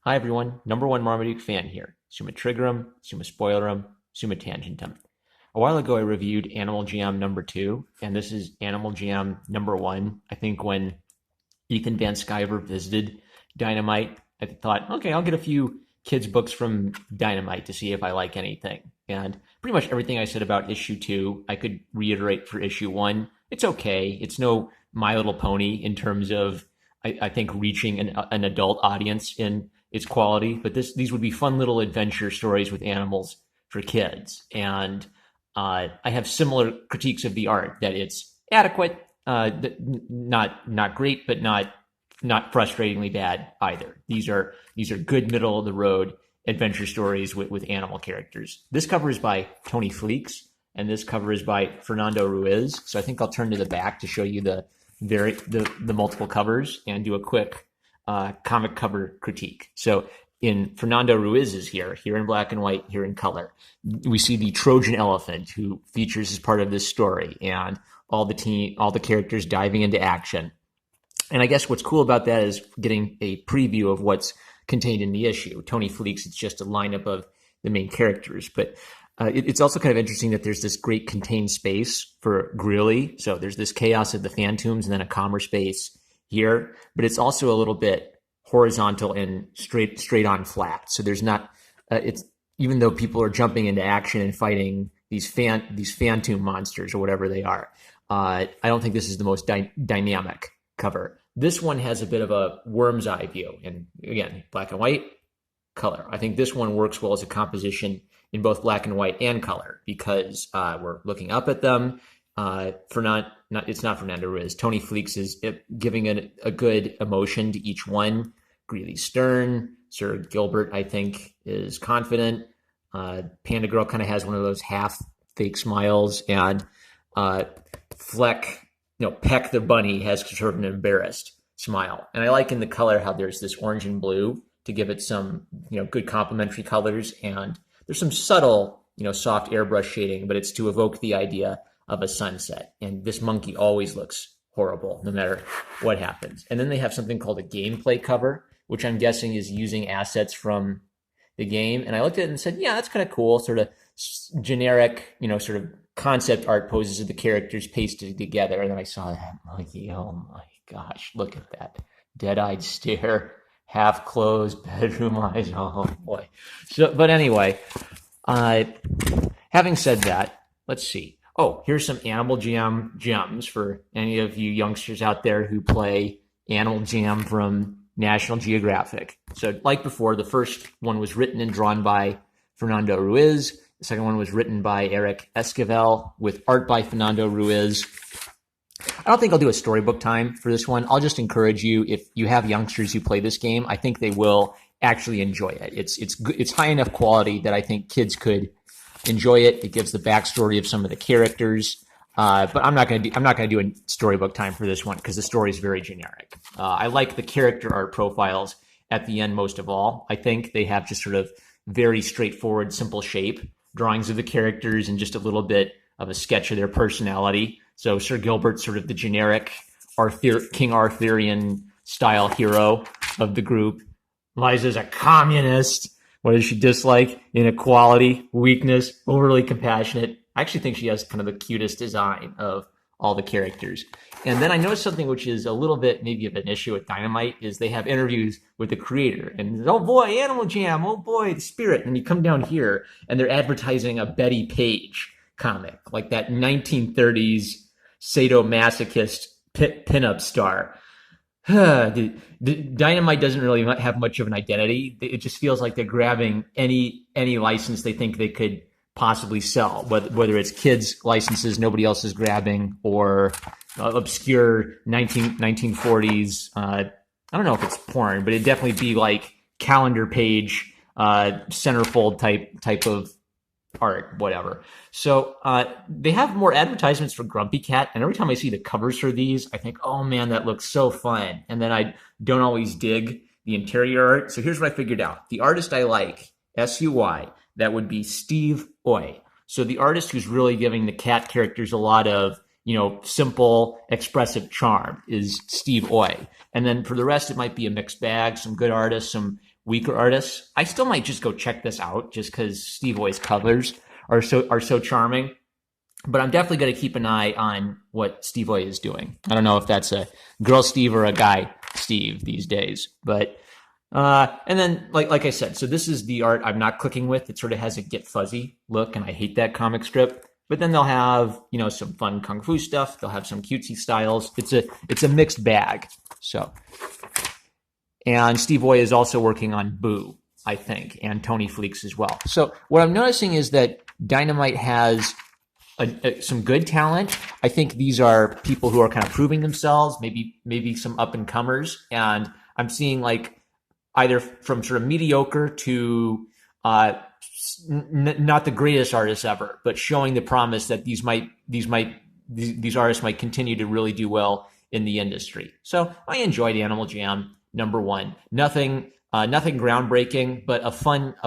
Hi everyone, number one Marmaduke fan here. Summa trigerum, summa spoilerum, summa tangentum. A while ago I reviewed Animal Jam number 2, and this is Animal Jam number 1. I think when Ethan Van Sciver visited Dynamite, I thought, okay, I'll get a few kids' books from Dynamite to see if I like anything. And pretty much everything I said about issue 2, I could reiterate for issue 1. It's okay. It's no My Little Pony in terms of, I think, reaching an adult audience in its quality. But these would be fun little adventure stories with animals for kids. And I have similar critiques of the art, that it's adequate, not great, but not frustratingly bad either. These are good middle of the road adventure stories with animal characters. This cover is by Tony Fleeks, and this cover is by Fernando Ruiz. So I think I'll turn to the back to show you the multiple covers and do a quick comic cover critique. So in Fernando Ruiz's here in black and white, here in color, we see the Trojan elephant who features as part of this story, and all the characters diving into action. And I guess what's cool about that is getting a preview of what's contained in the issue. Tony Fleeks, it's just a lineup of the main characters, but it's also kind of interesting that there's this great contained space for Greeley. So there's this chaos of the Phantoms and then a calmer space here, but it's also a little bit horizontal and straight on flat. So there's not, it's, even though people are jumping into action and fighting these Phantom monsters or whatever they are, I don't think this is the most dynamic cover. This one has a bit of a worm's eye view, and again, black and white, color. I think this one works well as a composition in both black and white and color because we're looking up at them. It's not Fernando Ruiz. Tony Fleeks is giving a good emotion to each one. Greeley's stern. Sir Gilbert, I think, is confident. Panda Girl kind of has one of those half fake smiles, and Peck the bunny has sort of an embarrassed smile. And I like in the color how there's this orange and blue to give it some, good complementary colors. And there's some subtle, soft airbrush shading, but it's to evoke the idea of a sunset. And this monkey always looks horrible, no matter what happens. And then they have something called a gameplay cover, which I'm guessing is using assets from the game. And I looked at it and said, yeah, that's kind of cool. Sort of generic, sort of concept art poses of the characters pasted together. And then I saw that monkey. Oh my gosh, look at that dead-eyed stare, half closed bedroom eyes. Oh boy. So, but anyway, having said that, let's see. Oh, here's some Animal Jam gems for any of you youngsters out there who play Animal Jam from National Geographic. So like before, the first one was written and drawn by Fernando Ruiz. The second one was written by Eric Esquivel with art by Fernando Ruiz. I don't think I'll do a storybook time for this one. I'll just encourage you, if you have youngsters who play this game, I think they will actually enjoy it. It's high enough quality that I think kids could enjoy it. It gives the backstory of some of the characters. But I'm not going to do a storybook time for this one because the story is very generic. I like the character art profiles at the end most of all. I think they have just sort of very straightforward, simple shape drawings of the characters and just a little bit of a sketch of their personality. So Sir Gilbert's sort of the generic King Arthurian style hero of the group. Liza's a communist. What does she dislike? Inequality, weakness, overly compassionate. I actually think she has kind of the cutest design of all the characters. And then I noticed something which is a little bit maybe of an issue with Dynamite is they have interviews with the creator. And oh boy, Animal Jam, oh boy, the spirit. And you come down here and they're advertising a Betty Page comic, like that 1930s sadomasochist pinup star. Dynamite doesn't really have much of an identity. It just feels like they're grabbing any license they think they could possibly sell, whether it's kids licenses nobody else is grabbing or obscure 1940s. I don't know if it's porn, but it'd definitely be like calendar page, centerfold type of art, whatever. So they have more advertisements for Grumpy Cat, and every time I see the covers for these, I think, oh man, that looks so fun. And then I don't always dig the interior art. So here's what I figured out. The artist I like, S-U-Y, that would be Steve Oy. So the artist who's really giving the cat characters a lot of, simple, expressive charm is Steve Oy. And then for the rest, it might be a mixed bag, some good artists, some weaker artists. I still might just go check this out just because Steve Voi's covers are so charming. But I'm definitely going to keep an eye on what Steve Vai is doing. I don't know if that's a girl Steve or a guy Steve these days. But and then like I said, so this is the art I'm not clicking with. It sort of has a Get Fuzzy look, and I hate that comic strip. But then they'll have, you know, some fun kung fu stuff. They'll have some cutesy styles. It's a mixed bag. So, and Steve Vai is also working on Boo, I think, and Tony Fleeks as well. So what I'm noticing is that Dynamite has some good talent. I think these are people who are kind of proving themselves, maybe some up and comers, and I'm seeing like either from sort of mediocre to not the greatest artists ever, but showing the promise that these artists might continue to really do well in the industry. So I enjoyed Animal Jam #1. Nothing groundbreaking, but a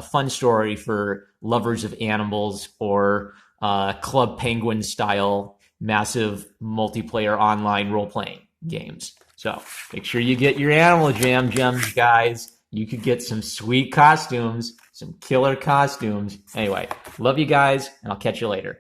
fun story for lovers of animals or Club Penguin style massive multiplayer online role-playing games. So make sure you get your Animal Jam gems, guys. You could get some sweet costumes, some killer costumes. Anyway, love you guys, and I'll catch you later.